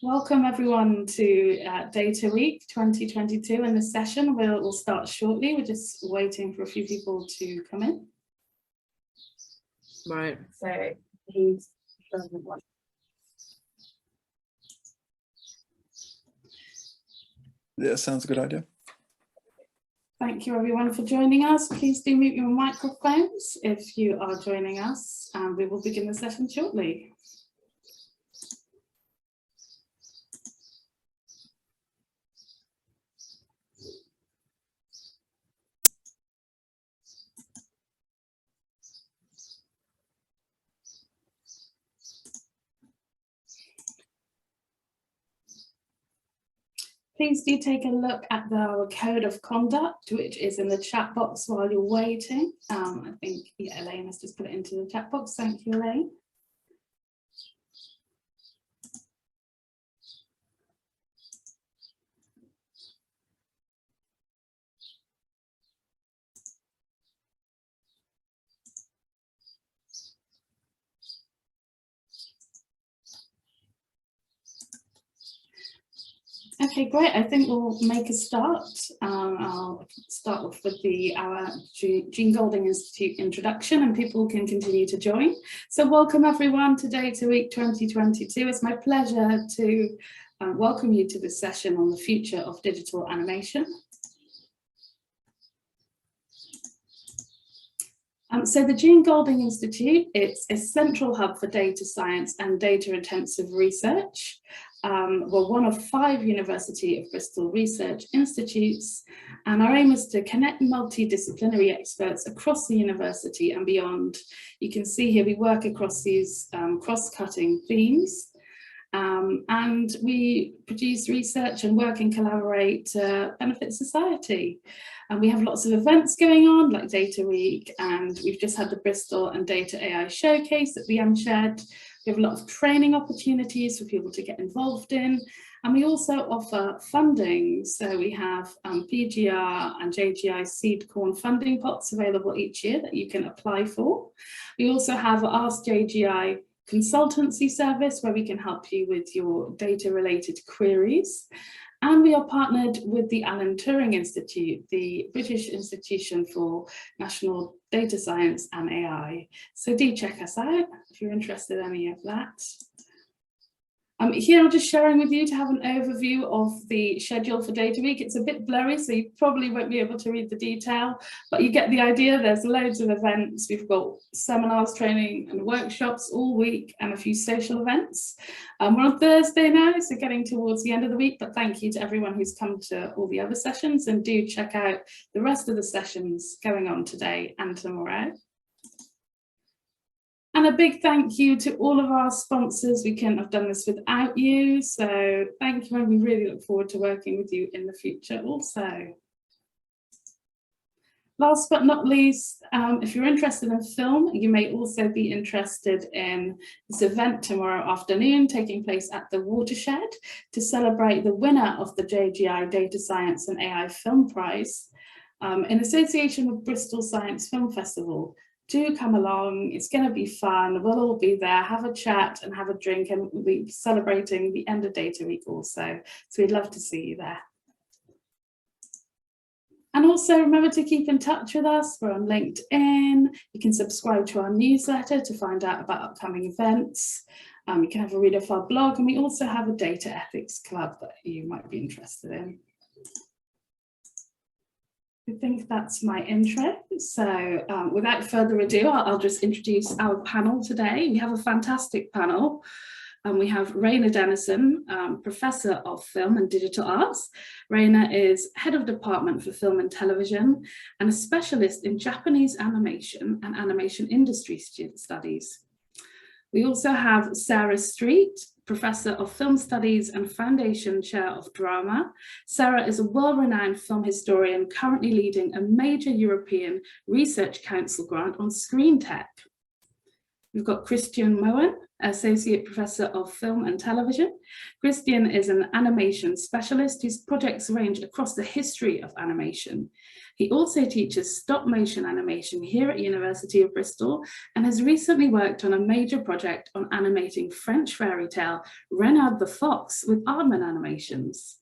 Welcome everyone to Data Week 2022 in this session. We'll start shortly. We're just waiting for a few people to come in. Right. So he doesn't want. Yeah, sounds a good idea. Thank you everyone for joining us. Please do mute your microphones if you are joining us, and we will begin the session shortly. Please do take a look at the code of conduct, which is in the chat box while you're waiting. I think, yeah, Elaine has just put it into the chat box. Thank you, Elaine. Okay, great. I think we'll make a start. I'll start off with our Jean Golding Institute introduction, and people can continue to join. So welcome everyone to Data Week 2022. It's my pleasure to welcome you to this session on the future of digital animation. So the Jean Golding Institute, it's a central hub for data science and data-intensive research. We're one of 5 University of Bristol research institutes, and our aim is to connect multidisciplinary experts across the university and beyond. You can see here we work across these cross-cutting themes, and we produce research and work and collaborate to benefit society. And we have lots of events going on, like Data Week, and we've just had the Bristol and Data AI Showcase at the Shed. We have a lot of training opportunities for people to get involved in, and we also offer funding. So we have PGR and JGI seed corn funding pots available each year that you can apply for. We also have Ask JGI consultancy service where we can help you with your data related queries. And we are partnered with the Alan Turing Institute, the British Institution for National Data Science and AI. So do check us out if you're interested in any of that. Here I'm just sharing with you to have an overview of the schedule for Data Week. It's a bit blurry, so you probably won't be able to read the detail, but you get the idea. There's loads of events. We've got seminars, training and workshops all week and a few social events. We're on Thursday now, so getting towards the end of the week, but thank you to everyone who's come to all the other sessions, and do check out the rest of the sessions going on today and tomorrow. And a big thank you to all of our sponsors. We couldn't have done this without you. So thank you, and we really look forward to working with you in the future also. Last but not least, if you're interested in film, you may also be interested in this event tomorrow afternoon taking place at the Watershed to celebrate the winner of the JGI Data Science and AI Film Prize in association with Bristol Science Film Festival. Do come along, it's going to be fun. We'll all be there, have a chat and have a drink, and we'll be celebrating the end of Data Week also. So we'd love to see you there. And also remember to keep in touch with us. We're on LinkedIn. You can subscribe to our newsletter to find out about upcoming events. You can have a read of our blog, and we also have a data ethics club that you might be interested in. I think that's my intro. So without further ado, I'll just introduce our panel today. We have a fantastic panel. We have Rayna Denison, Professor of Film and Digital Arts. Rayna is Head of Department for Film and Television and a specialist in Japanese animation and animation industry studies. We also have Sarah Street, Professor of Film Studies and Foundation Chair of Drama. Sarah is a world-renowned film historian currently leading a major European Research Council grant on screen tech. We've got Kristian Moen, Associate Professor of Film and Television. Kristian is an animation specialist whose projects range across the history of animation. He also teaches stop motion animation here at University of Bristol and has recently worked on a major project on animating French fairy tale Renard the Fox with Aardman Animations.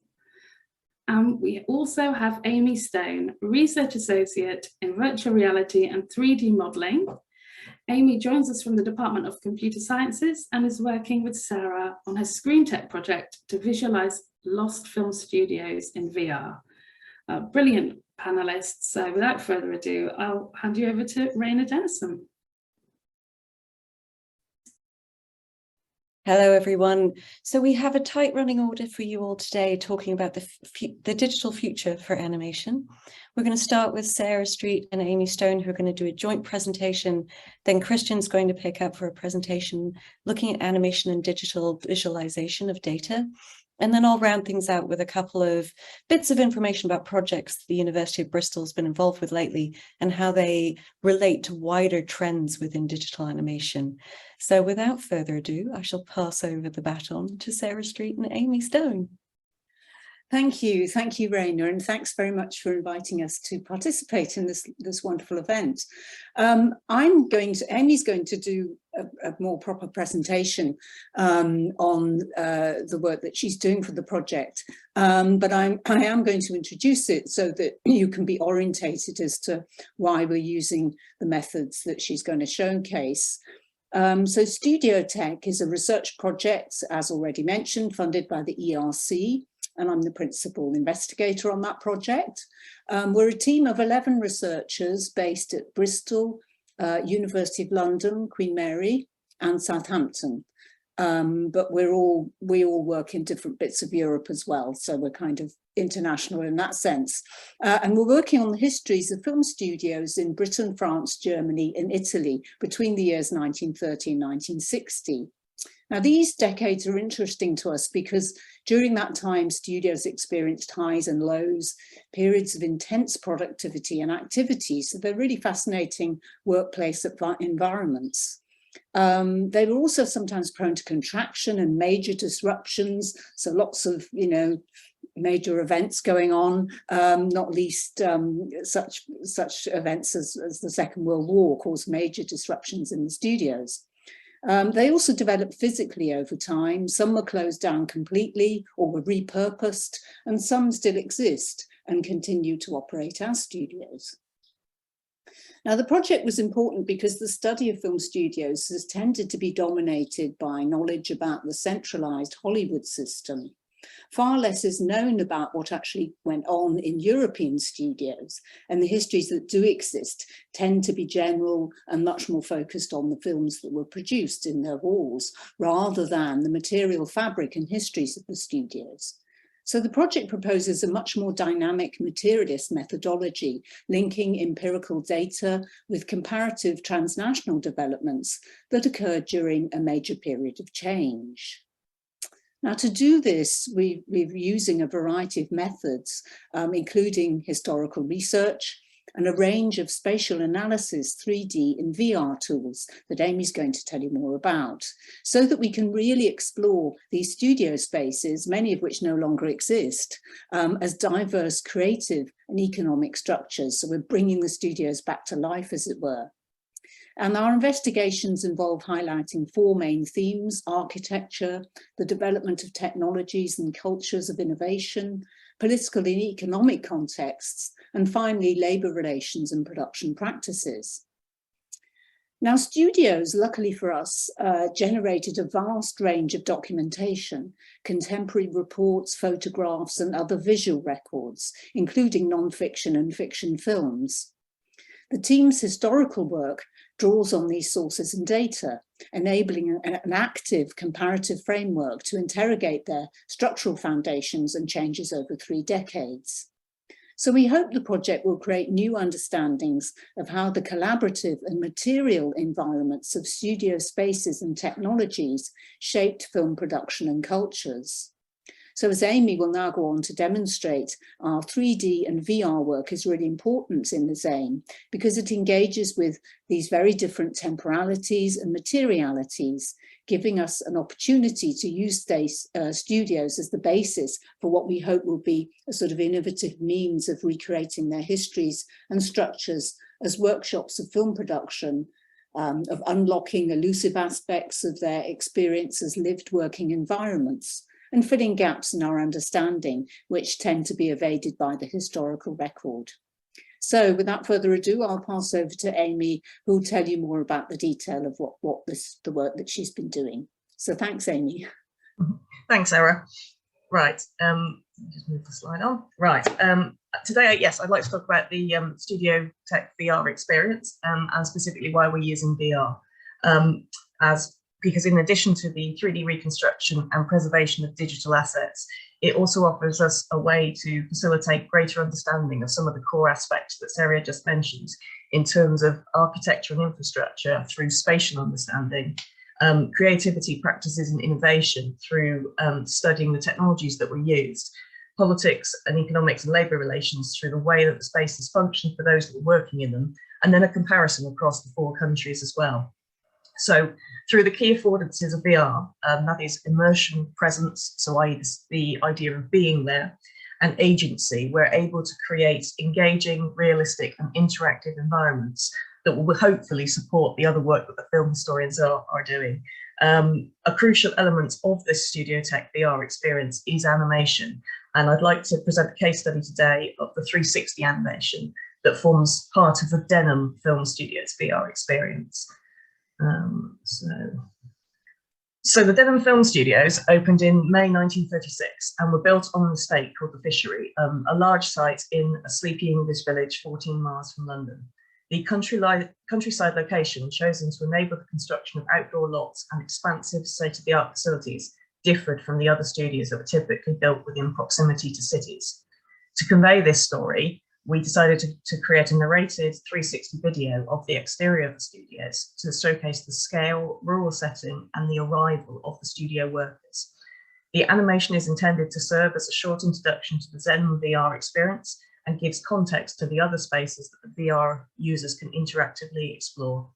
We also have Amy Stone, Research Associate in Virtual Reality and 3D Modelling. Amy joins us from the Department of Computer Sciences and is working with Sarah on her Screen Tech project to visualize lost film studios in VR. Brilliant panelists. So without further ado, I'll hand you over to Rayna Denison. Hello, everyone. So we have a tight running order for you all today, talking about the digital future for animation. We're going to start with Sarah Street and Amy Stone, who are going to do a joint presentation. Then Kristian's going to pick up for a presentation looking at animation and digital visualization of data. And then I'll round things out with a couple of bits of information about projects the University of Bristol has been involved with lately and how they relate to wider trends within digital animation. So without further ado, I shall pass over the baton to Sarah Street and Amy Stone. Thank you, Rayna, and thanks very much for inviting us to participate in this wonderful event. Amy's going to do a more proper presentation on the work that she's doing for the project, but I am going to introduce it so that you can be orientated as to why we're using the methods that she's going to showcase. So Studio Tech is a research project, as already mentioned, funded by the ERC. And I'm the principal investigator on that project. We're a team of 11 researchers based at Bristol, University of London, Queen Mary, and Southampton. But we all work in different bits of Europe as well, so we're kind of international in that sense. And we're working on the histories of film studios in Britain, France, Germany, and Italy between the years 1930 and 1960. Now, these decades are interesting to us because during that time, studios experienced highs and lows, periods of intense productivity and activity. So they're really fascinating workplace environments. They were also sometimes prone to contraction and major disruptions. So lots of, major events going on, not least such events as the Second World War caused major disruptions in the studios. They also developed physically over time. Some were closed down completely or were repurposed, and some still exist and continue to operate as studios. Now, the project was important because the study of film studios has tended to be dominated by knowledge about the centralized Hollywood system. Far less is known about what actually went on in European studios, and the histories that do exist tend to be general and much more focused on the films that were produced in their walls, rather than the material fabric and histories of the studios. So the project proposes a much more dynamic materialist methodology, linking empirical data with comparative transnational developments that occurred during a major period of change. Now, to do this, we're using a variety of methods, including historical research and a range of spatial analysis, 3D and VR tools that Amy's going to tell you more about, so that we can really explore these studio spaces, many of which no longer exist, as diverse creative and economic structures. So we're bringing the studios back to life, as it were. And our investigations involve highlighting four main themes: architecture, the development of technologies and cultures of innovation, political and economic contexts, and finally, labour relations and production practices. Now, studios, luckily for us, generated a vast range of documentation, contemporary reports, photographs, and other visual records, including non-fiction and fiction films. The team's historical work draws on these sources and data, enabling an active comparative framework to interrogate their structural foundations and changes over 3 decades. So we hope the project will create new understandings of how the collaborative and material environments of studio spaces and technologies shaped film production and cultures. So as Amy will now go on to demonstrate, our 3D and VR work is really important in the Zane because it engages with these very different temporalities and materialities, giving us an opportunity to use studios as the basis for what we hope will be a sort of innovative means of recreating their histories and structures as workshops of film production, of unlocking elusive aspects of their experience as lived working environments, and filling gaps in our understanding, which tend to be evaded by the historical record. So without further ado, I'll pass over to Amy, who will tell you more about the detail of the work that she's been doing. So thanks, Amy. Thanks, Sarah. Right, just move the slide on. Right, today, yes, I'd like to talk about the Studio Tech VR experience and specifically why we're using VR. Because in addition to the 3D reconstruction and preservation of digital assets, it also offers us a way to facilitate greater understanding of some of the core aspects that Sarah just mentioned in terms of architecture and infrastructure through spatial understanding, creativity practices and innovation through studying the technologies that were used, politics and economics and labour relations through the way that the spaces function for those that were working in them, and then a comparison across the 4 countries as well. So through the key affordances of VR, that is immersion, presence, so i.e. the idea of being there, and agency, we're able to create engaging, realistic and interactive environments that will hopefully support the other work that the film historians are doing. A crucial element of this Studio Tech VR experience is animation. And I'd like to present a case study today of the 360 animation that forms part of the Denham Film Studios VR experience. So the Denham Film Studios opened in May 1936 and were built on an estate called the Fishery, a large site in a sleepy English village 14 miles from London. The countryside location chosen to enable the construction of outdoor lots and expansive state-of-the-art facilities differed from the other studios that were typically built within proximity to cities. To convey this story, we decided to create a narrated 360 video of the exterior of the studios to showcase the scale, rural setting, and the arrival of the studio workers. The animation is intended to serve as a short introduction to the Zen VR experience and gives context to the other spaces that the VR users can interactively explore.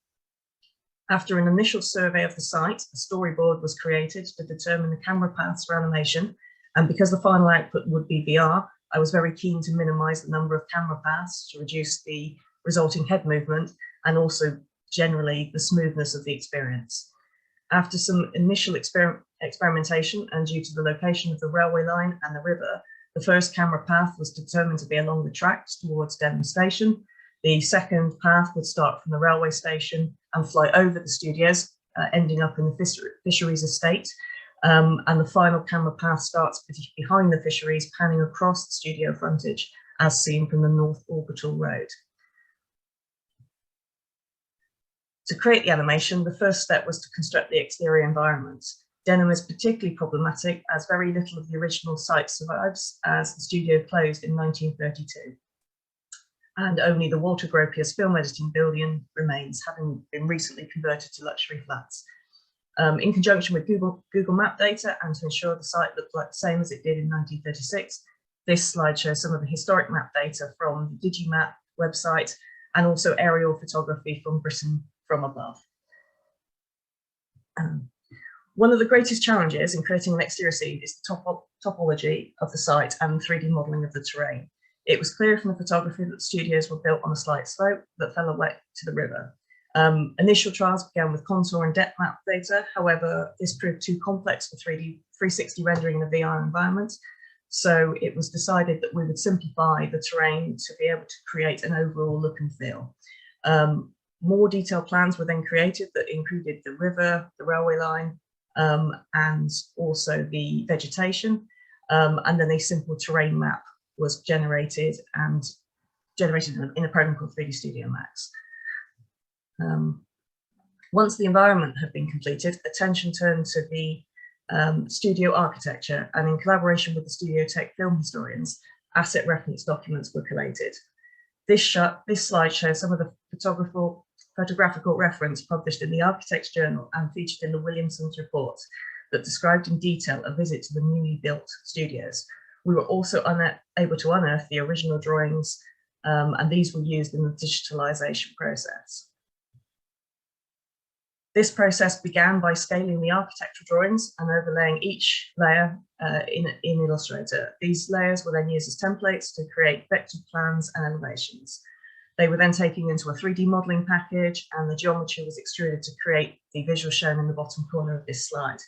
After an initial survey of the site, a storyboard was created to determine the camera paths for animation, and because the final output would be VR, I was very keen to minimize the number of camera paths to reduce the resulting head movement and also generally the smoothness of the experience. After some initial experimentation and due to the location of the railway line and the river, the first camera path was determined to be along the tracks towards Denham Station. The second path would start from the railway station and fly over the studios, ending up in the Fisheries estate. And the final camera path starts behind the Fisheries, panning across the studio frontage, as seen from the North Orbital Road. To create the animation, the first step was to construct the exterior environment. Denham is particularly problematic as very little of the original site survives, as the studio closed in 1932. And only the Walter Gropius film editing building remains, having been recently converted to luxury flats. In conjunction with Google Map data and to ensure the site looked like the same as it did in 1936, this slide shows some of the historic map data from the Digimap website and also aerial photography from Britain from above. One of the greatest challenges in creating an exterior scene is the topology of the site and 3D modelling of the terrain. It was clear from the photography that the studios were built on a slight slope that fell away to the river. Initial trials began with contour and depth map data. However, this proved too complex for 360 rendering in a VR environment. So it was decided that we would simplify the terrain to be able to create an overall look and feel. More detailed plans were then created that included the river, the railway line, and also the vegetation. And then a simple terrain map was generated in a program called 3D Studio Max. Once the environment had been completed, attention turned to the studio architecture, and in collaboration with the Studio Tech film historians, asset reference documents were collated. This slide shows some of the photographical reference published in the Architects Journal and featured in the Williamson's report that described in detail a visit to the newly built studios. We were also able to unearth the original drawings, and these were used in the digitalization process. This process began by scaling the architectural drawings and overlaying each layer in Illustrator. These layers were then used as templates to create vector plans and elevations. They were then taken into a 3D modeling package, and the geometry was extruded to create the visual shown in the bottom corner of this slide.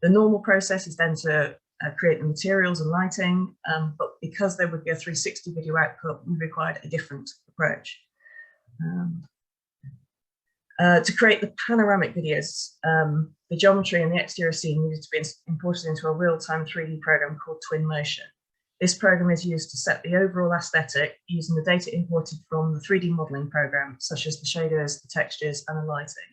The normal process is then to create the materials and lighting, but because there would be a 360 video output, we required a different approach. To create the panoramic videos, the geometry and the exterior scene needed to be imported into a real-time 3D program called Twinmotion. This program is used to set the overall aesthetic using the data imported from the 3D modeling program, such as the shaders, the textures, and the lighting.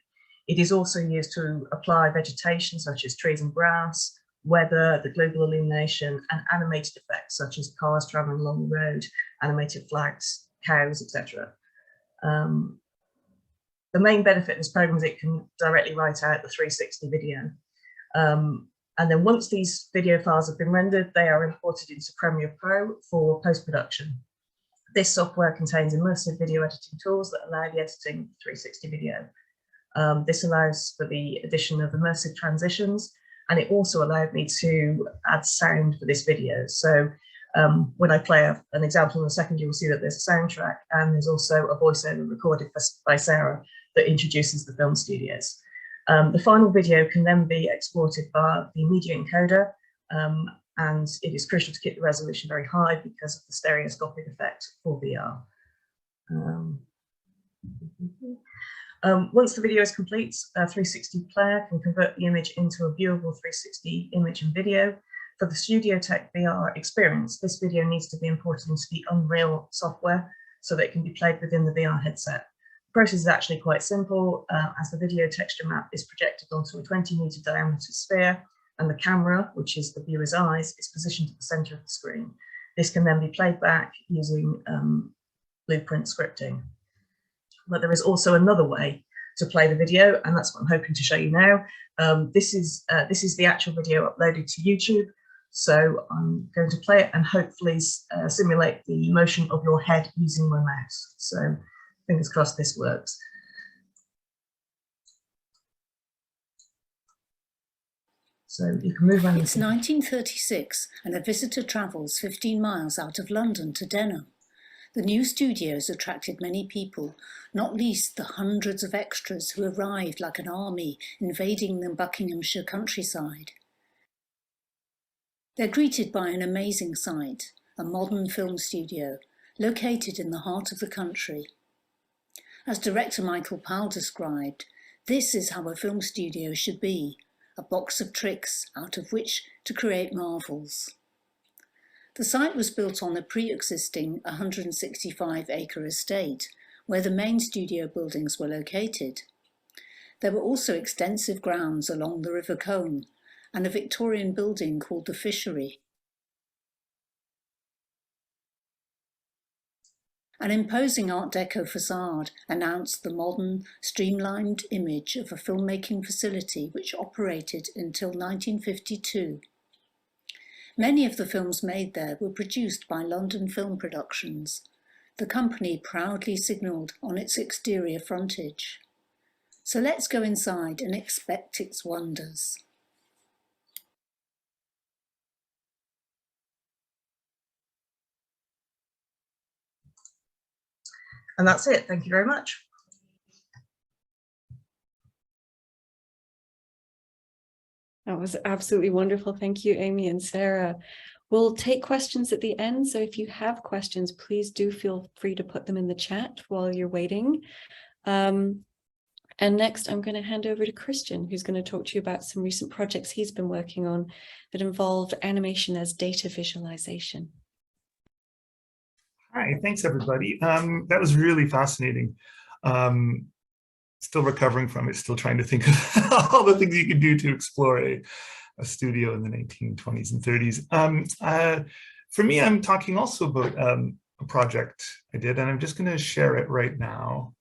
It is also used to apply vegetation, such as trees and grass, weather, the global illumination, and animated effects, such as cars traveling along the road, animated flags, cows, etc. The main benefit of this program is it can directly write out the 360 video. And then once these video files have been rendered, they are imported into Premiere Pro for post-production. This software contains immersive video editing tools that allow the editing of 360 video. This allows for the addition of immersive transitions, and it also allowed me to add sound for this video. So when I play an example in a second, you will see that there's a soundtrack, and there's also a voiceover recorded by Sarah that introduces the film studios. The final video can then be exported via the media encoder, and it is crucial to keep the resolution very high because of the stereoscopic effect for VR. Once the video is complete, a 360 player can convert the image into a viewable 360 image and video. For the Studio Tech VR experience, this video needs to be imported into the Unreal software so that it can be played within the VR headset. The process is actually quite simple, as the video texture map is projected onto a 20-meter diameter sphere, and the camera, which is the viewer's eyes, is positioned at the center of the screen. This can then be played back using blueprint scripting. But there is also another way to play the video, and that's what I'm hoping to show you now. This is the actual video uploaded to YouTube. So I'm going to play it and hopefully simulate the motion of your head using my mouse. So fingers crossed this works. So you can move around. It's 1936 and a visitor travels 15 miles out of London to Denham. The new studios attracted many people, not least the hundreds of extras who arrived like an army invading the Buckinghamshire countryside. They're greeted by an amazing sight, a modern film studio located in the heart of the country. As director Michael Powell described, this is how a film studio should be, a box of tricks out of which to create marvels. The site was built on a pre-existing 165-acre estate, where the main studio buildings were located. There were also extensive grounds along the River Colne and a Victorian building called the Fishery. An imposing Art Deco facade announced the modern, streamlined image of a filmmaking facility which operated until 1952. Many of the films made there were produced by London Film Productions. The company proudly signalled on its exterior frontage. So let's go inside and expect its wonders. And that's it. Thank you very much. That was absolutely wonderful. Thank you, Amy and Sarah. We'll take questions at the end. So if you have questions, please do feel free to put them in the chat while you're waiting. And next, I'm going to hand over to Kristian, who's going to talk to you about some recent projects he's been working on that involved animation as data visualization. Hi, thanks everybody. That was really fascinating. Still recovering from it, still trying to think of all the things you could do to explore a studio in the 1920s and 30s. For me, I'm talking also about a project I did, and I'm just going to share it right now.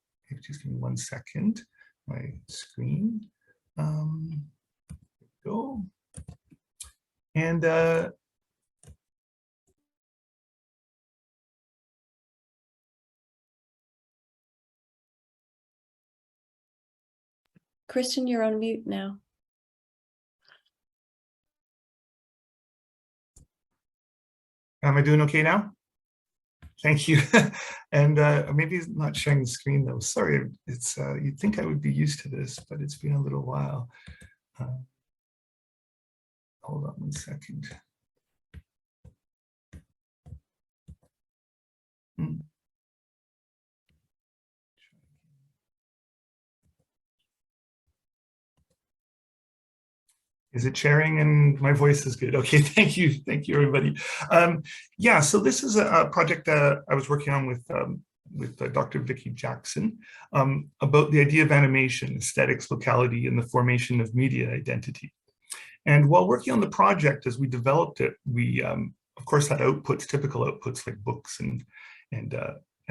Just give me 1 second. My screen. There we go. And Kristian, you're on mute now. am I doing okay now? Thank you. And maybe it's not sharing the screen though. Sorry, it's you'd think I would be used to this, but it's been a little while. Hold on 1 second. Is it sharing and my voice is good? Okay, thank you everybody. Yeah, so this is a project I was working on with Dr. Vicky Jackson about the idea of animation, aesthetics, locality, and the formation of media identity. And while working on the project, as we developed it, we of course had outputs, typical outputs like books and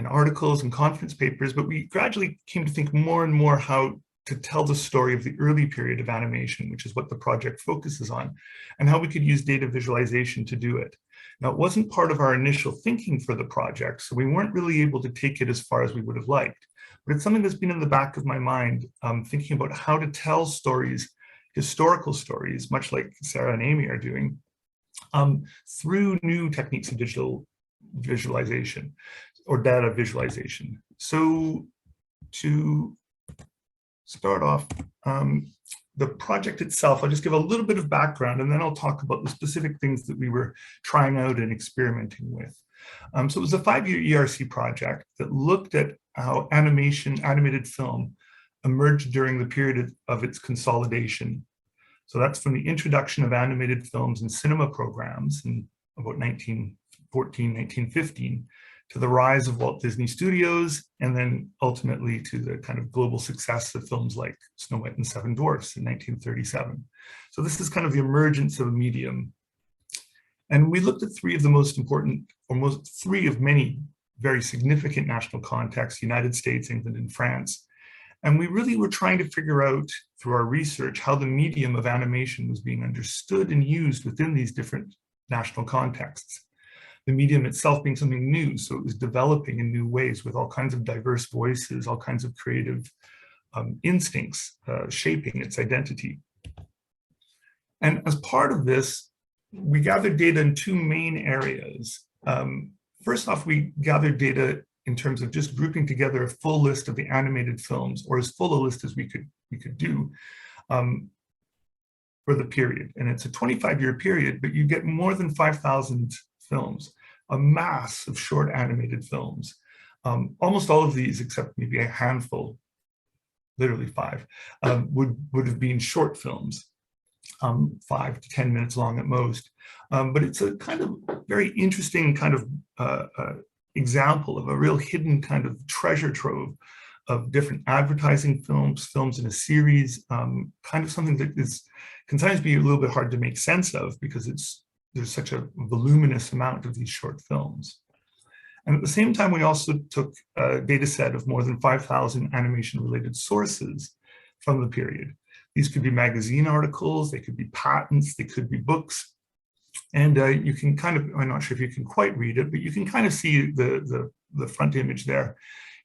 articles and conference papers, but we gradually came to think more and more how to tell the story of the early period of animation, which is what the project focuses on, and how we could use data visualization to do it. Now, it wasn't part of our initial thinking for the project, so we weren't really able to take it as far as we would have liked, but it's something that's been in the back of my mind, thinking about how to tell stories, historical stories, much like Sarah and Amy are doing, through new techniques of digital visualization or data visualization. So to start off, the project itself, I'll just give a little bit of background and then I'll talk about the specific things that we were trying out and experimenting with. So it was a 5-year ERC project that looked at how animated film emerged during the period of its consolidation. So that's from the introduction of animated films and cinema programs in about 1914, 1915, to the rise of Walt Disney Studios, and then ultimately to the kind of global success of films like Snow White and Seven Dwarfs in 1937. So this is kind of the emergence of a medium. And we looked at three of the most important, or three of many very significant national contexts: United States, England, and France. And we really were trying to figure out through our research how the medium of animation was being understood and used within these different national contexts. The medium itself being something new, so it was developing in new ways with all kinds of diverse voices, all kinds of creative instincts shaping its identity. And as part of this, we gathered data in two main areas. First off, we gathered data in terms of just grouping together a full list of the animated films, or as full a list as we could do for the period. And it's a 25-year period, but you get more than 5,000 films, a mass of short animated films. Almost all of these, except maybe a handful, literally 5, would have been short films, 5 to 10 minutes long at most. But it's a kind of very interesting kind of example of a real hidden kind of treasure trove of different advertising films, films in a series, kind of something that can sometimes be a little bit hard to make sense of because there's such a voluminous amount of these short films. And at the same time, we also took a data set of more than 5,000 animation-related sources from the period. These could be magazine articles, they could be patents, they could be books. And you can kind of, I'm not sure if you can quite read it, but you can kind of see the front image there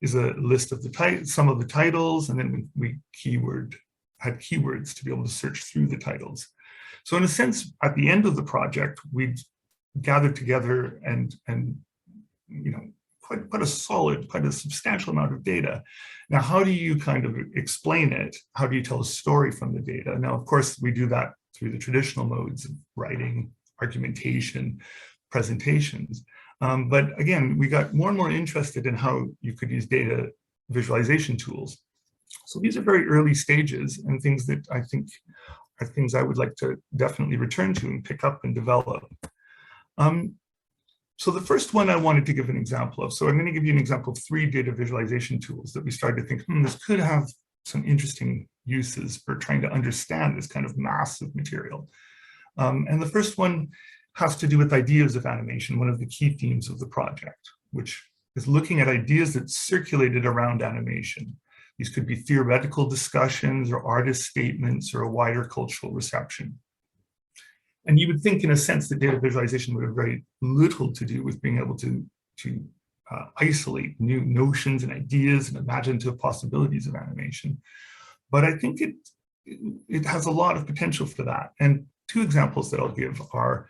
is a list of some of the titles, and then we had keywords to be able to search through the titles. So in a sense, at the end of the project, we gathered together and quite a solid, quite a substantial amount of data. Now, how do you kind of explain it? How do you tell a story from the data? Now, of course, we do that through the traditional modes of writing, argumentation, presentations. But again, we got more and more interested in how you could use data visualization tools. So these are very early stages and things that I think are things I would like to definitely return to and pick up and develop. So the first one I wanted to give an example of. So I'm going to give you an example of 3 data visualization tools that we started to think, this could have some interesting uses for trying to understand this kind of massive material. And the first one has to do with ideas of animation, one of the key themes of the project, which is looking at ideas that circulated around animation. These could be theoretical discussions or artist statements or a wider cultural reception. And you would think, in a sense, that data visualization would have very little to do with being able to isolate new notions and ideas and imaginative possibilities of animation. But I think it has a lot of potential for that. And two examples that I'll give are,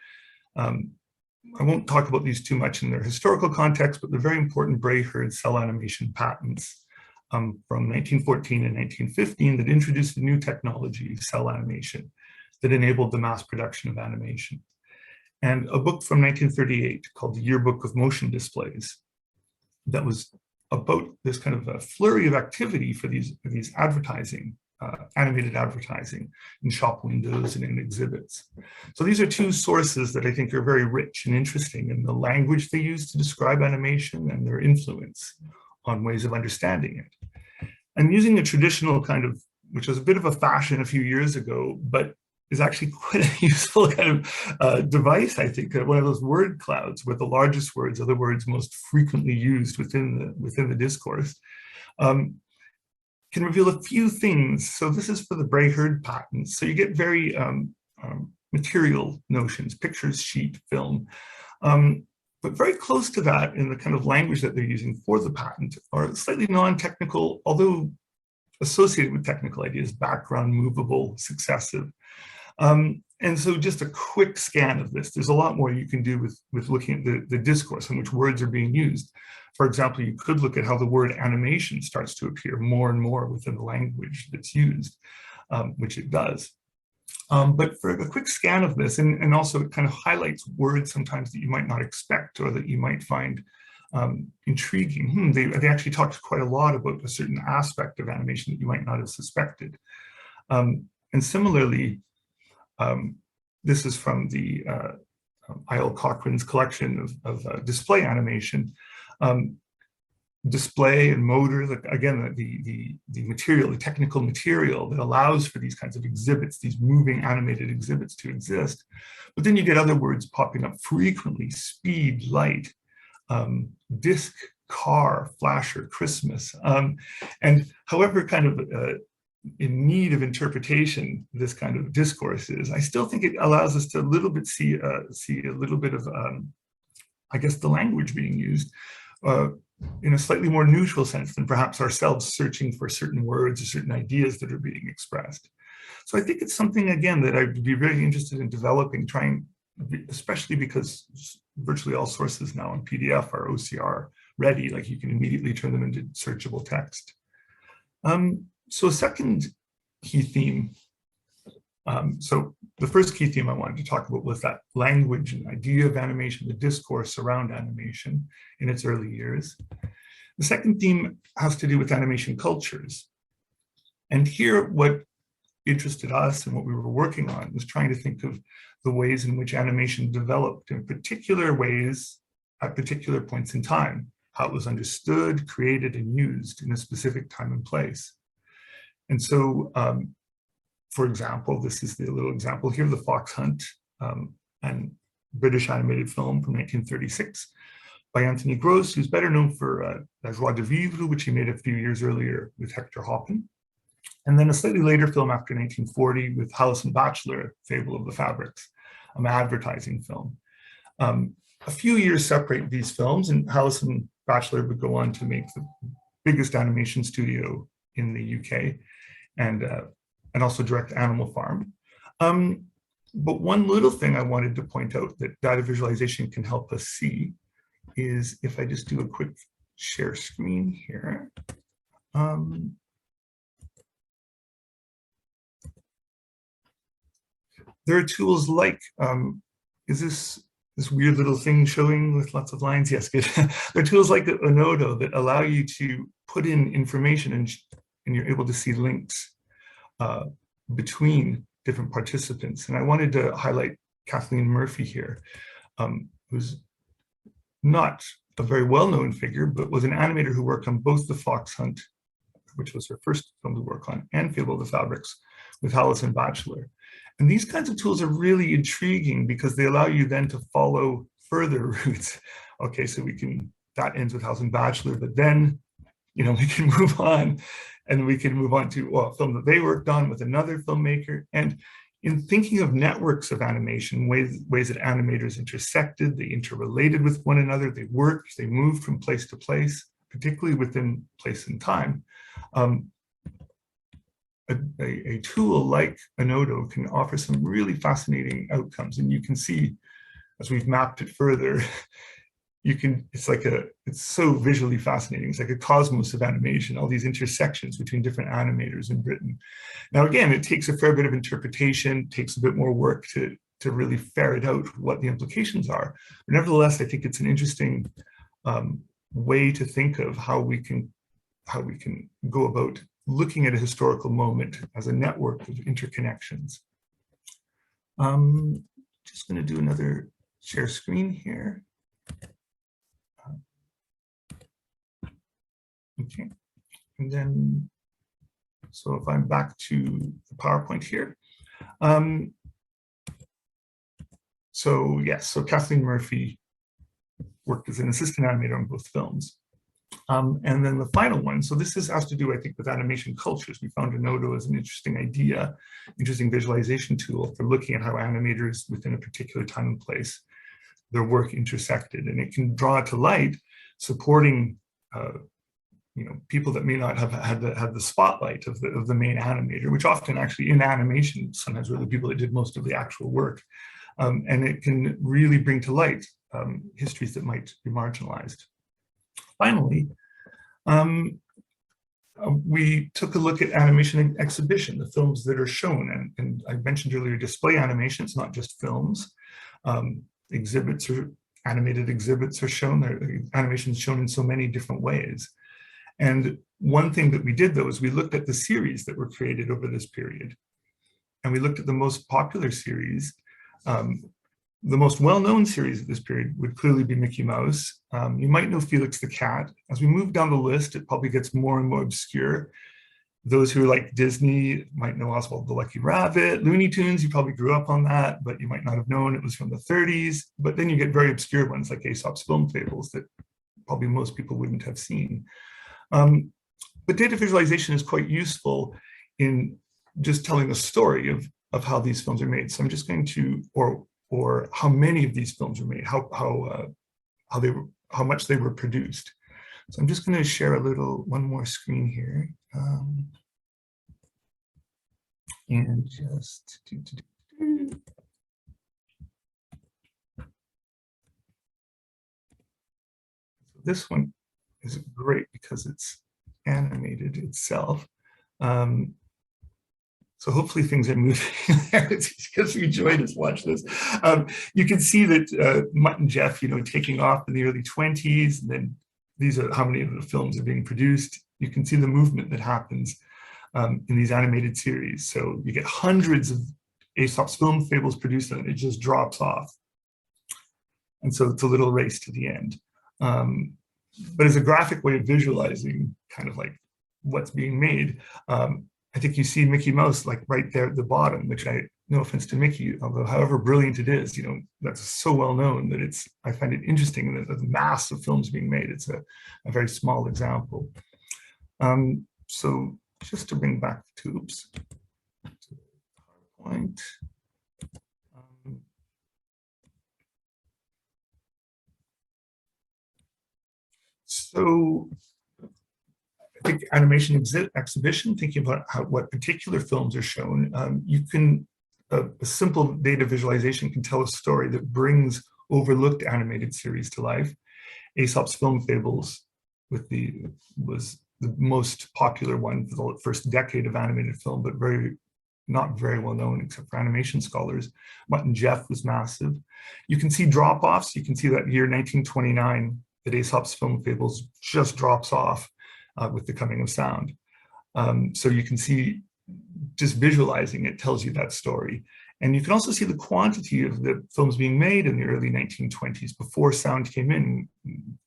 I won't talk about these too much in their historical context, but they're very important Bray-Heard cell animation patents from 1914 and 1915 that introduced a new technology, cell animation, that enabled the mass production of animation. And a book from 1938 called The Yearbook of Motion Displays that was about this kind of a flurry of activity for these advertising, animated advertising in shop windows and in exhibits. So these are two sources that I think are very rich and interesting in the language they use to describe animation and their influence on ways of understanding it. And using a traditional kind of, which was a bit of a fashion a few years ago, but is actually quite a useful kind of device, I think, one of those word clouds where the largest words are the words most frequently used within the discourse, can reveal a few things. So this is for the Bray-Heard patents. So you get very material notions, pictures, sheet, film, but very close to that in the kind of language that they're using for the patent are slightly non-technical, although associated with technical ideas, background, movable, successive. And so just a quick scan of this, there's a lot more you can do with looking at the discourse in which words are being used. For example, you could look at how the word animation starts to appear more and more within the language that's used, which it does. But for a quick scan of this, and also it kind of highlights words sometimes that you might not expect or that you might find intriguing. They actually talked quite a lot about a certain aspect of animation that you might not have suspected. And similarly, this is from the I.L. Cochran's collection of display animation. Display and motor, again, the material, the technical material that allows for these kinds of exhibits, these moving animated exhibits to exist. But then you get other words popping up frequently: speed, light, disc, car, flasher, Christmas. And however kind of in need of interpretation this kind of discourse is, I still think it allows us to a little bit see a little bit of, I guess, the language being used in a slightly more neutral sense than perhaps ourselves searching for certain words or certain ideas that are being expressed. So I think it's something, again, that I'd be very interested in developing, trying, especially because virtually all sources now in PDF are OCR ready, like you can immediately turn them into searchable text. So a second key theme, so the first key theme I wanted to talk about was that language and idea of animation, the discourse around animation in its early years. The second theme has to do with animation cultures. And here, what interested us and what we were working on was trying to think of the ways in which animation developed in particular ways at particular points in time, how it was understood, created, and used in a specific time and place. And so, for example, this is the little example here, The Fox Hunt, and British animated film from 1936 by Anthony Gross, who's better known for La Joie de Vivre, which he made a few years earlier with Hector Hoppen. And then a slightly later film after 1940 with Halison Batchelor, Fable of the Fabrics, an advertising film. A few years separate these films, and Halison Batchelor would go on to make the biggest animation studio in the UK, and also direct Animal Farm. But one little thing I wanted to point out that data visualization can help us see is, if I just do a quick share screen here. There are tools like, is this weird little thing showing with lots of lines? Yes, good. There are tools like Onodo that allow you to put in information and you're able to see links between different participants. And I wanted to highlight Kathleen Murphy here, who's not a very well-known figure, but was an animator who worked on both The Fox Hunt, which was her first film to work on, and Fable of the Fabrics with Halison Batchelor. And these kinds of tools are really intriguing because they allow you then to follow further routes. Okay, so that ends with Halison Batchelor, but then, we can move on, and we can move on to a film that they worked on with another filmmaker. And in thinking of networks of animation, ways that animators intersected, they interrelated with one another, they worked, they moved from place to place, particularly within place and time. A tool like Enodo can offer some really fascinating outcomes, and you can see, as we've mapped it further, it's so visually fascinating. It's like a cosmos of animation, all these intersections between different animators in Britain. Now, again, it takes a fair bit of interpretation, takes a bit more work to really ferret out what the implications are. But nevertheless, I think it's an interesting way to think of how we can go about looking at a historical moment as a network of interconnections. Just going to do another share screen here. Okay, and then, so if I'm back to the PowerPoint here. So yes, so Kathleen Murphy worked as an assistant animator on both films. And then the final one, so this has to do, I think, with animation cultures. We found Enodo as an interesting idea, interesting visualization tool for looking at how animators within a particular time and place, their work intersected, and it can draw to light supporting people that may not have had the spotlight of the main animator, which often actually in animation sometimes were the people that did most of the actual work, and it can really bring to light histories that might be marginalized. Finally, we took a look at animation exhibition, the films that are shown, and I mentioned earlier display animation. It's not just films. Exhibits or animated exhibits are shown. Animation is shown in so many different ways. And one thing that we did, though, is we looked at the series that were created over this period. And we looked at the most popular series. The most well-known series of this period would clearly be Mickey Mouse. You might know Felix the Cat. As we move down the list, it probably gets more and more obscure. Those who like Disney might know Oswald the Lucky Rabbit. Looney Tunes, you probably grew up on that, but you might not have known it was from the 30s. But then you get very obscure ones like Aesop's Film Fables that probably most people wouldn't have seen. But data visualization is quite useful in just telling a story of how these films are made. So I'm just going to, or how many of these films were made, how much they were produced. So I'm just going to share one more screen here, and just this one is great because it's animated itself. So hopefully things are moving there. It's because you joined us, watch this. You can see that Mutt and Jeff, taking off in the early 20s, and then these are how many of the films are being produced. You can see the movement that happens in these animated series. So you get hundreds of Aesop's Film Fables produced, and it just drops off. And so it's a little race to the end. But as a graphic way of visualizing kind of like what's being made, I think you see Mickey Mouse like right there at the bottom, which no offense to Mickey, although however brilliant it is, that's so well known that I find it interesting that the mass of films being made. It's a very small example. So just to bring back to PowerPoint. So I think animation exhibition, thinking about what particular films are shown, a simple data visualization can tell a story that brings overlooked animated series to life. Aesop's Film Fables was the most popular one for the first decade of animated film, but not very well known except for animation scholars. Mutt and Jeff was massive. You can see drop-offs. You can see that year 1929 that Aesop's Film Fables just drops off with the coming of sound. So you can see, just visualizing it tells you that story. And you can also see the quantity of the films being made in the early 1920s before sound came in.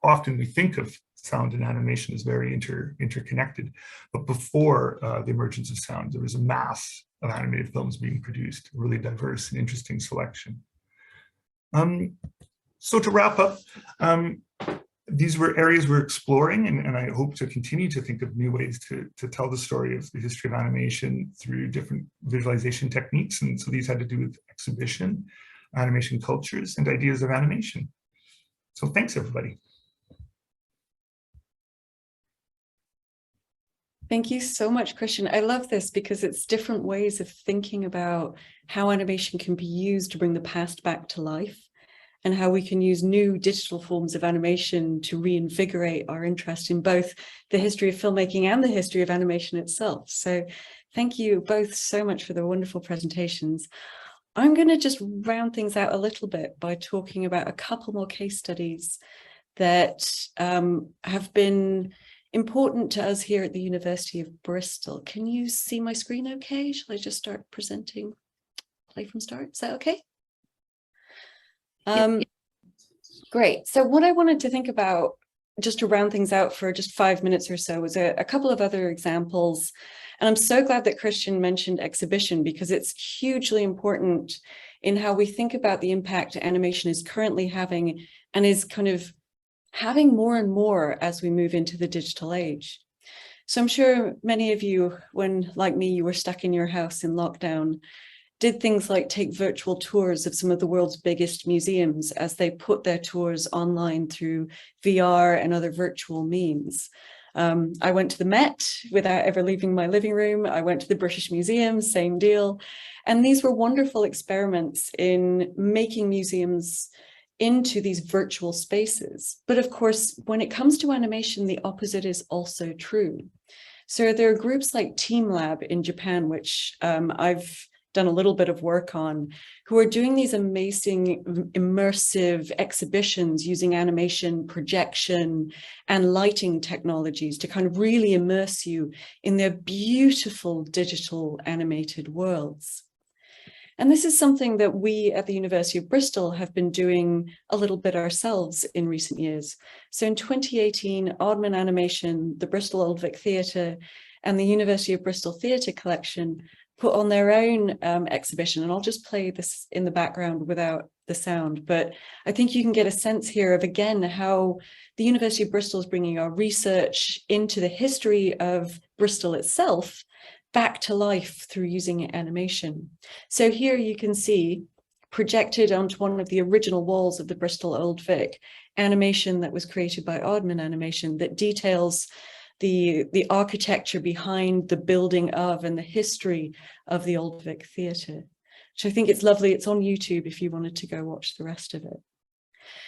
Often we think of sound and animation as very interconnected, but before the emergence of sound, there was a mass of animated films being produced, a really diverse and interesting selection. So to wrap up, these were areas we're exploring, and I hope to continue to think of new ways to tell the story of the history of animation through different visualization techniques. And so these had to do with exhibition, animation cultures, and ideas of animation. So thanks, everybody. Thank you so much, Kristian. I love this because it's different ways of thinking about how animation can be used to bring the past back to life, and how we can use new digital forms of animation to reinvigorate our interest in both the history of filmmaking and the history of animation itself. So thank you both so much for the wonderful presentations. I'm going to just round things out a little bit by talking about a couple more case studies that have been important to us here at the University of Bristol. Can you see my screen okay? Shall I just start presenting? Play from start? Is that okay? Great. So what I wanted to think about, just to round things out for just 5 minutes or so, was a couple of other examples. And I'm so glad that Kristian mentioned exhibition, because it's hugely important in how we think about the impact animation is currently having, and is kind of having more and more as we move into the digital age. So I'm sure many of you, when, like me, you were stuck in your house in lockdown, did things like take virtual tours of some of the world's biggest museums as they put their tours online through VR and other virtual means. I went to the Met without ever leaving my living room. I went to the British Museum, same deal. And these were wonderful experiments in making museums into these virtual spaces. But of course, when it comes to animation, the opposite is also true. So there are groups like Team Lab in Japan, which I've done a little bit of work on, who are doing these amazing immersive exhibitions using animation, projection, and lighting technologies to kind of really immerse you in their beautiful digital animated worlds. And this is something that we at the University of Bristol have been doing a little bit ourselves in recent years. So in 2018, Aardman Animation, the Bristol Old Vic Theatre, and the University of Bristol Theatre Collection put on their own exhibition, and I'll just play this in the background without the sound, but I think you can get a sense here of, again, how the University of Bristol is bringing our research into the history of Bristol itself back to life through using animation. So here you can see, projected onto one of the original walls of the Bristol Old Vic, animation that was created by Aardman Animation that details the architecture behind the building of and the history of the Old Vic Theatre, which I think it's lovely. It's on YouTube if you wanted to go watch the rest of it.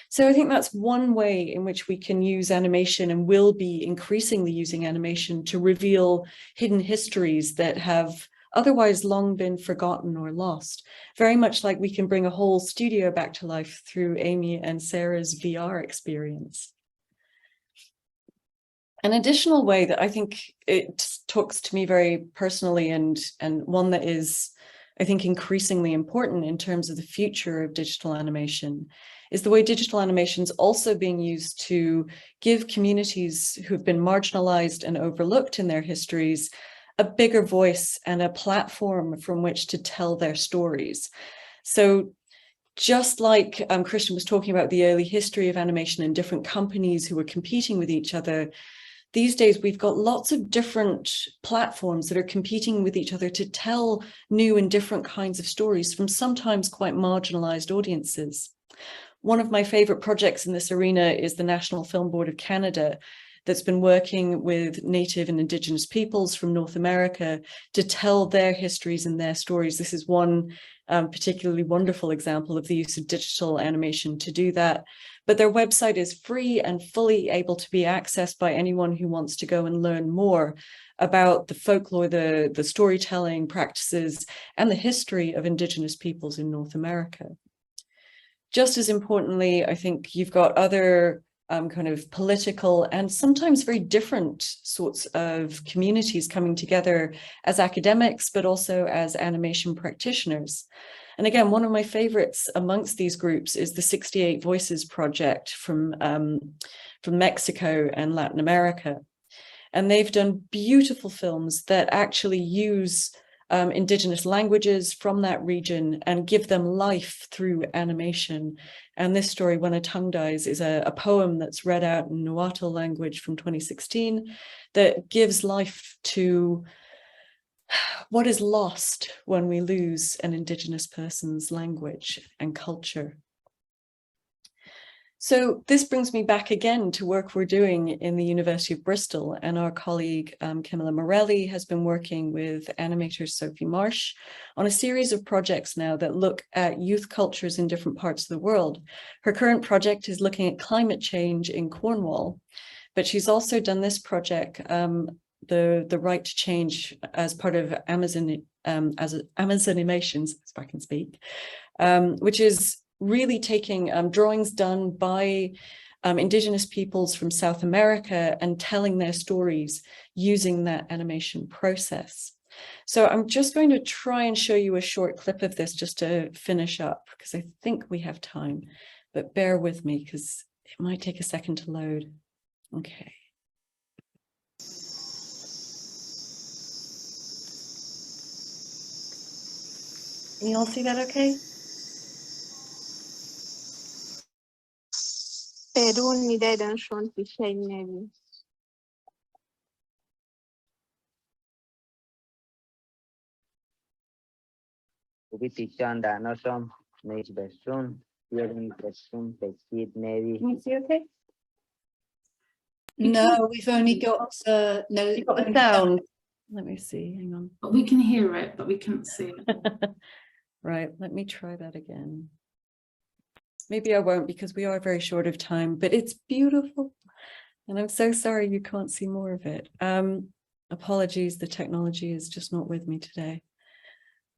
So I think that's one way in which we can use animation, and will be increasingly using animation, to reveal hidden histories that have otherwise long been forgotten or lost. Very much like we can bring a whole studio back to life through Amy and Sarah's VR experience. An additional way that I think it talks to me very personally, and one that is, I think, increasingly important in terms of the future of digital animation, is the way digital animation is also being used to give communities who have been marginalized and overlooked in their histories a bigger voice and a platform from which to tell their stories. So just like Kristian was talking about the early history of animation and different companies who were competing with each other, these days we've got lots of different platforms that are competing with each other to tell new and different kinds of stories from sometimes quite marginalized audiences. One of my favorite projects in this arena is the National Film Board of Canada, that's been working with Native and Indigenous peoples from North America to tell their histories and their stories. This is one particularly wonderful example of the use of digital animation to do that. But their website is free and fully able to be accessed by anyone who wants to go and learn more about the folklore, the storytelling practices, and the history of Indigenous peoples in North America. Just as importantly, I think you've got other kind of political and sometimes very different sorts of communities coming together as academics, but also as animation practitioners. And again, one of my favorites amongst these groups is the 68 Voices project from Mexico and Latin America. And they've done beautiful films that actually use indigenous languages from that region and give them life through animation. And this story, When a Tongue Dies, is a poem that's read out in Nahuatl language from 2016 that gives life to what is lost when we lose an indigenous person's language and culture. So this brings me back again to work we're doing in the University of Bristol, and our colleague Camilla Morelli has been working with animator Sophie Marsh on a series of projects now that look at youth cultures in different parts of the world. Her current project is looking at climate change in Cornwall, but she's also done this project, the Right to Change, as part of Amazon Amazonimations, if I can speak, which is really taking drawings done by indigenous peoples from South America and telling their stories using that animation process. So I'm just going to try and show you a short clip of this just to finish up, because I think we have time, but bear with me because it might take a second to load. Okay. Can you all see that okay? Perun mideden schon bir şey nevi. Can you see okay? No, we've only got no. You've got the sound. Let me see, hang on. But we can hear it, but we can't see it. Right, let me try that again. Maybe I won't, because we are very short of time, but it's beautiful. And I'm so sorry you can't see more of it. Apologies, the technology is just not with me today.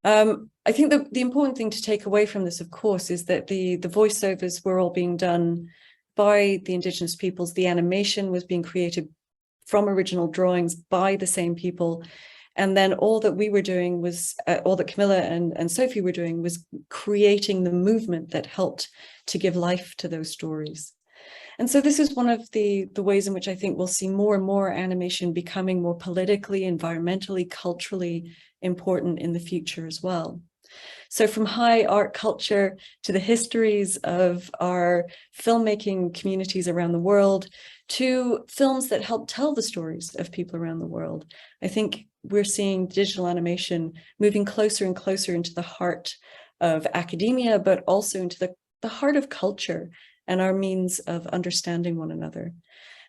I think the important thing to take away from this, of course, is that the voiceovers were all being done by the indigenous peoples. The animation was being created from original drawings by the same people. And then all that we were doing was, all that Camilla and Sophie were doing was creating the movement that helped to give life to those stories. And so this is one of the ways in which I think we'll see more and more animation becoming more politically, environmentally, culturally important in the future as well. So from high art culture to the histories of our filmmaking communities around the world, to films that help tell the stories of people around the world, I think we're seeing digital animation moving closer and closer into the heart of academia, but also into the heart of culture and our means of understanding one another.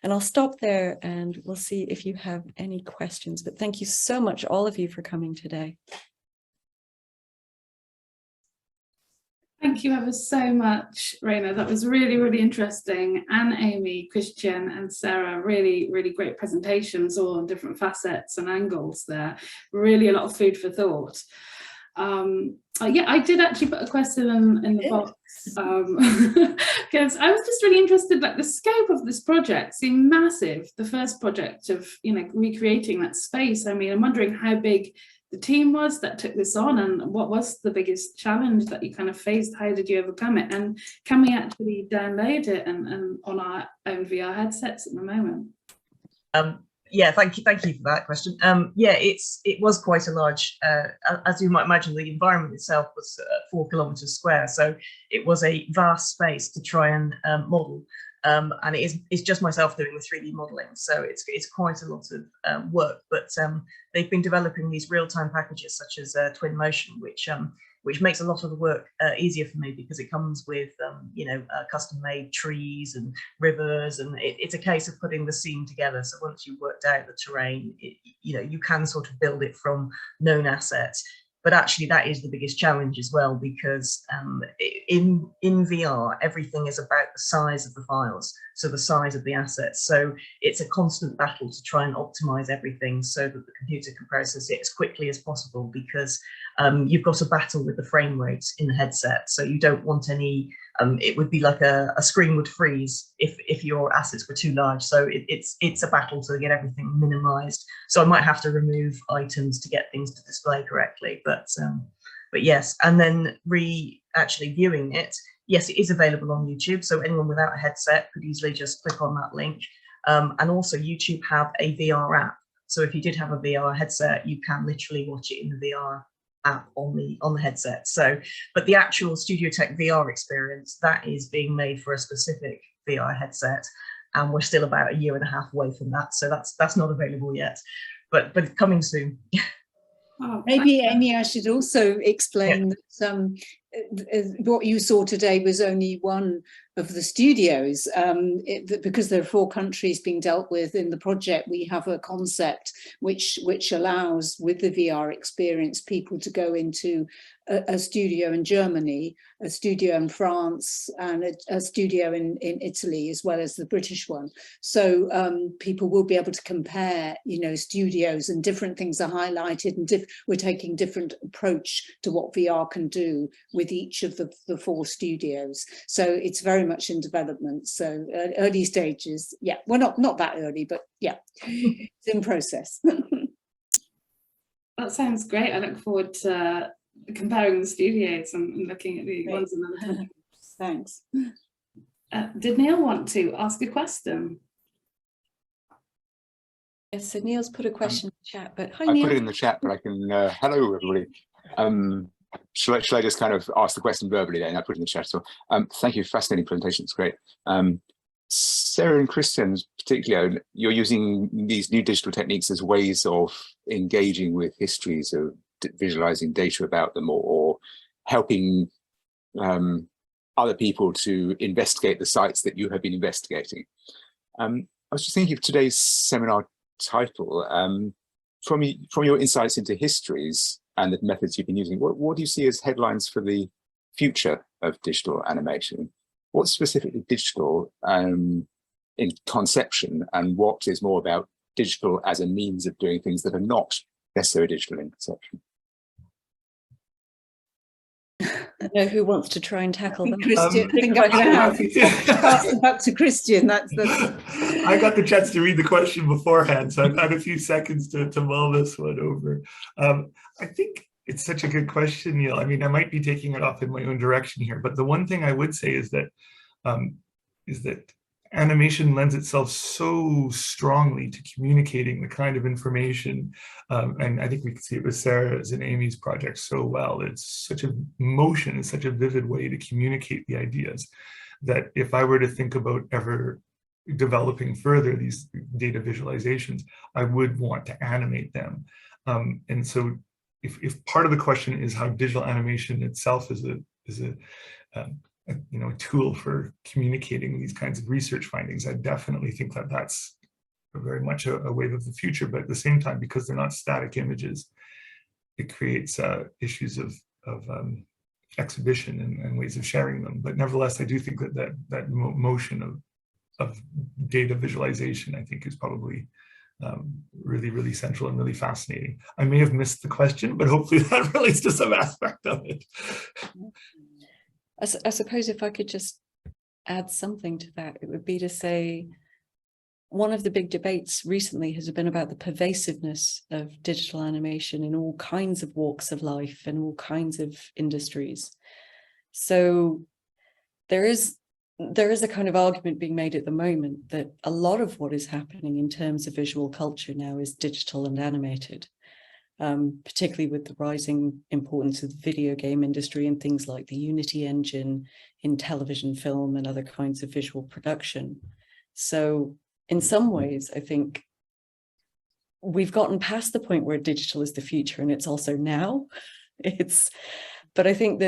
And I'll stop there and we'll see if you have any questions. But thank you so much, all of you, for coming today. Thank you ever so much, Rayna. That was really, really interesting. And Amy, Kristian and Sarah, really, really great presentations, all on different facets and angles there. Really a lot of food for thought. Yeah, I did actually put a question in the box because I was just really interested, like the scope of this project seemed massive. The first project of, recreating that space. I mean, I'm wondering how big the team was that took this on, and what was the biggest challenge that you kind of faced? How did you overcome it? And can we actually download it and on our own VR headsets at the moment? Yeah, thank you for that question. Yeah, it was quite a large, as you might imagine, the environment itself was 4 kilometers square, so it was a vast space to try and model. And it's just myself doing the 3D modeling, so it's quite a lot of work. But they've been developing these real-time packages such as Twin Motion, which makes a lot of the work easier for me, because it comes with custom-made trees and rivers, and it's a case of putting the scene together. So once you've worked out the terrain, you can sort of build it from known assets. But actually, that is the biggest challenge as well, because in VR, everything is about the size of the files, so the size of the assets. So it's a constant battle to try and optimize everything so that the computer can process it as quickly as possible, because you've got a battle with the frame rates in the headset. So you don't want any, it would be like a screen would freeze if your assets were too large. So it's a battle to get everything minimized. So I might have to remove items to get things to display correctly. But yes, and then actually viewing it, yes, it is available on YouTube. So anyone without a headset could easily just click on that link. And also YouTube have a VR app. So if you did have a VR headset, you can literally watch it in the VR app on the headset. So, but the actual Studio Tech VR experience, that is being made for a specific VR headset, and we're still about a year and a half away from that. So that's not available yet, but coming soon. Maybe, Amy, I should also explain that what you saw today was only one of the studios. Because there are 4 countries being dealt with in the project, we have a concept which allows, with the VR experience, people to go into a studio in Germany, a studio in France, and a studio in Italy, as well as the British one. So people will be able to compare, studios, and different things are highlighted, and we're taking different approach to what VR can do with each of the 4 studios. So it's very much in development. So early stages, yeah. Well, not that early, but yeah, it's in process. That sounds great. I look forward to comparing the studios and looking at the ones in the countries. Thanks. Did Neil want to ask a question? Yes, so Neil's put a question in the chat, but hi, I Neil. put it in the chat, but I can, hello everybody. Shall I just kind of ask the question verbally then? I put it in the chat. So thank you, fascinating presentation, it's great. Sarah and Kristian, particularly, you're using these new digital techniques as ways of engaging with histories, of visualizing data about them, or helping other people to investigate the sites that you have been investigating. I was just thinking of today's seminar title, from your insights into histories and the methods you've been using, what do you see as headlines for the future of digital animation? What's specifically digital in conception, and what is more about digital as a means of doing things that are not necessarily digital in conception? I know who wants to try and tackle that. Kristian, I think I'm going to have to pass it back to Kristian. That's I got the chance to read the question beforehand, so I've had a few seconds to mull this one over. I think it's such a good question, Neil. I mean, I might be taking it off in my own direction here, but the one thing I would say is that animation lends itself so strongly to communicating the kind of information, and I think we can see it with Sarah's and Amy's project so well. It's such a motion, it's such a vivid way to communicate the ideas, that if I were to think about ever developing further these data visualizations, I would want to animate them. And so if part of the question is how digital animation itself is a tool for communicating these kinds of research findings, I definitely think that that's very much a wave of the future. But at the same time, because they're not static images, it creates issues of exhibition and ways of sharing them. But nevertheless, I do think that motion of data visualization, I think, is probably really, really central and really fascinating. I may have missed the question, but hopefully that relates to some aspect of it. I suppose if I could just add something to that, it would be to say one of the big debates recently has been about the pervasiveness of digital animation in all kinds of walks of life and all kinds of industries. So there is a kind of argument being made at the moment that a lot of what is happening in terms of visual culture now is digital and animated. Particularly with the rising importance of the video game industry and things like the Unity engine in television, film, and other kinds of visual production. So in some ways, I think we've gotten past the point where digital is the future, and it's also now. But I think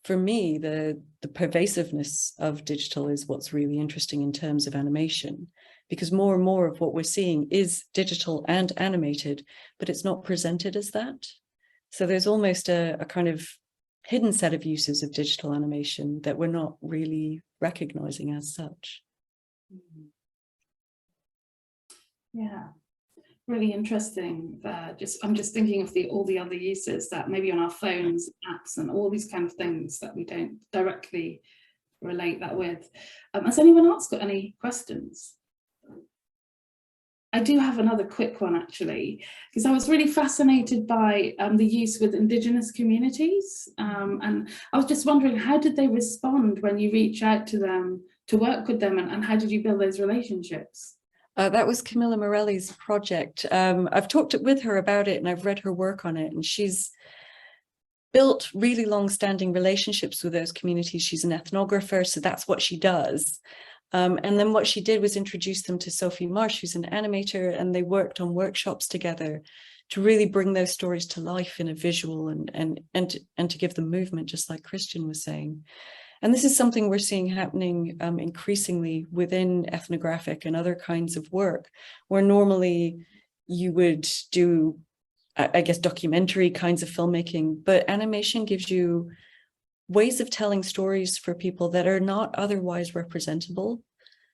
for me, the pervasiveness of digital is what's really interesting in terms of animation, because more and more of what we're seeing is digital and animated, but it's not presented as that. So there's almost a kind of hidden set of uses of digital animation that we're not really recognizing as such. Yeah, really interesting. I'm just thinking of all the other uses that maybe on our phones, apps, and all these kind of things that we don't directly relate that with. Has anyone else got any questions? I do have another quick one, actually, because I was really fascinated by the use with Indigenous communities. And I was just wondering, how did they respond when you reach out to them to work with them, and how did you build those relationships? That was Camilla Morelli's project. I've talked with her about it and I've read her work on it, and she's built really long-standing relationships with those communities. She's an ethnographer, so that's what she does. And then what she did was introduce them to Sophie Marsh, who's an animator, and they worked on workshops together to really bring those stories to life in a visual and to give them movement, just like Kristian was saying. And this is something we're seeing happening increasingly within ethnographic and other kinds of work, where normally you would do, I guess, documentary kinds of filmmaking, but animation gives you ways of telling stories for people that are not otherwise representable.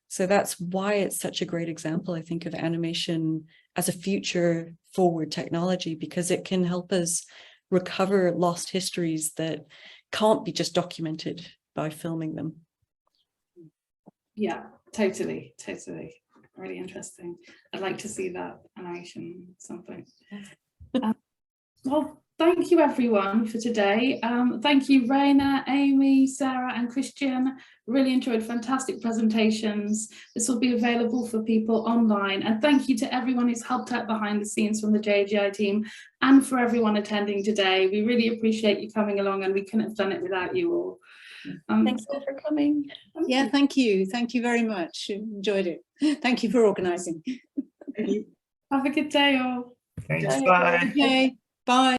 So that's why it's such a great example, I think, of animation as a future forward technology, because it can help us recover lost histories that can't be just documented by filming them. Yeah, totally. Really interesting. I'd like to see that animation at some point. Well, thank you everyone for today. Thank you Rayna, Amy, Sarah and Kristian. Really enjoyed fantastic presentations. This will be available for people online. And thank you to everyone who's helped out behind the scenes from the JGI team and for everyone attending today. We really appreciate you coming along, and we couldn't have done it without you all. Thanks for coming. Yeah, thank you. Thank you very much. Enjoyed it. Thank you for organising. Have a good day all. Thanks, bye. Okay, bye.